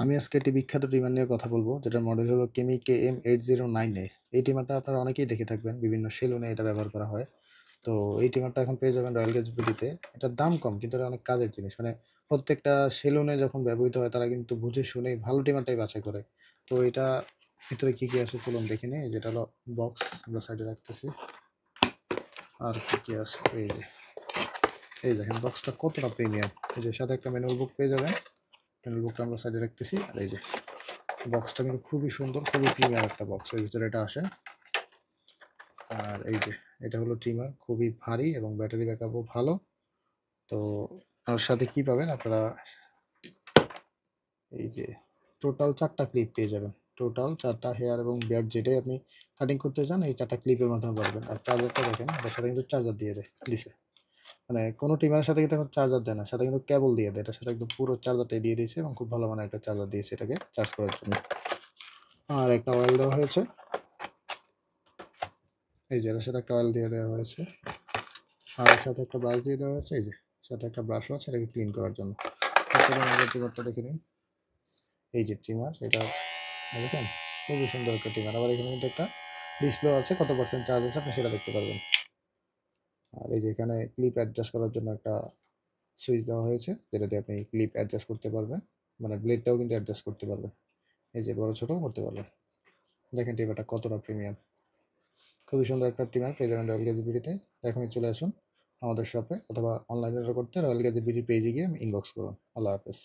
আমি আজকে একটি বিখ্যাত ট্রিমার নিয়ে কথা বলবো, যেটার মডেল হলো কেমি KM8009A। এই ট্রিমারটা আপনারা অনেকেই দেখে থাকবেন, বিভিন্ন সেলুনে এটা ব্যবহার করা হয়। তো এই ট্রিমারটা এখন পেয়ে যাবেন রয়্যাল গ্যাজেট বিডিতে। এটার দাম কম, কিন্তু এটা অনেক কাজের জিনিস। মানে প্রত্যেকটা সেলুনে যখন ব্যবহৃত হয়, তারা কিন্তু বুঝে শুনেই ভালো ট্রিমারটাই বাছাই করে। তো এটা ভিতরে কি আছে চলুন দেখে নিই। যেটা হলো বক্স, আমরা সাইডে রাখতেছি। আর কি আছে, এই দেখেন বক্সটা কতটা প্রিমিয়াম। এই যে সাথে একটা ম্যানুয়াল বুক পেয়ে যাবেন। ম্যানুয়াল বুকটা আমরা সাইডে রাখতেছি। আর এই যে বক্সটা কিন্তু খুবই সুন্দর, খুবই প্রিমিয়াম একটা বক্স এর ভিতরে এটা আসে। আর এই যে এটা হলো ট্রিমার, খুবই ভারী এবং ব্যাটারি ব্যাকআপও ভালো। তো আর সাথে কি পাবেন আপনারা, এই যে টোটাল 4টা ক্লিপ পেয়ে যাবেন। টোটাল 4টা হেয়ার এবং বিয়ার্ড যেটাই আপনি কাটিং করতে চান, এই 4টা ক্লিপের মাধ্যমে পারবেন। আর চার্জারটা দেখেন, এটার সাথে কিন্তু চার্জার দিয়ে দিছে। মানে কোনো ট্রিমারের সাথে কিন্তু এখন চার্জার দেয় না, সাথে কিন্তু কেবল দিয়ে দেয়। এটার সাথে একদম পুরো চার্জারটাই দিয়ে দিয়েছে এবং খুব ভালো মানের একটা চার্জার দিয়েছে এটাকে চার্জ করার জন্য। আর একটা অয়েল দেওয়া হয়েছে, এই যে এর সাথে একটা অয়েল দিয়ে দেওয়া হয়েছে। আর এর সাথে একটা ব্রাশ দিয়ে দেওয়া হয়েছে, এই যে সাথে একটা ব্রাশও আছে এটাকে ক্লিন করার জন্য। তারপরে আমাদের ট্রিমারটা দেখে নিই। এই যে ট্রিমার, এটা দেখেছেন খুবই সুন্দর একটা ট্রিমার। আবার এখানে কিন্তু একটা ডিসপ্লে আছে, কত পার্সেন্ট চার্জ আছে আপনি সেটা দেখতে পারবেন। আর এই যে এখানে ক্লিপ অ্যাডজাস্ট করার জন্য একটা সুইচ দেওয়া হয়েছে, যেটা দিয়ে আপনি ক্লিপ অ্যাডজাস্ট করতে পারবেন। মানে ব্লেডটাও কিন্তু অ্যাডজাস্ট করতে পারবেন, এই যে বড় ছোটও করতে পারবেন। দেখেন ট্রিমারটা কতটা প্রিমিয়াম। খুবই সুন্দর একটা ট্রিমার পেয়ে যাবেন রয়্যাল গ্যাজেট বিডিতে। এখনই চলে আসুন আমাদের শপে, অথবা অনলাইনে অর্ডার করতে রয়্যাল গ্যাজেট বিডি পেজে গিয়ে ইনবক্স করুন। আল্লাহ হাফেজ।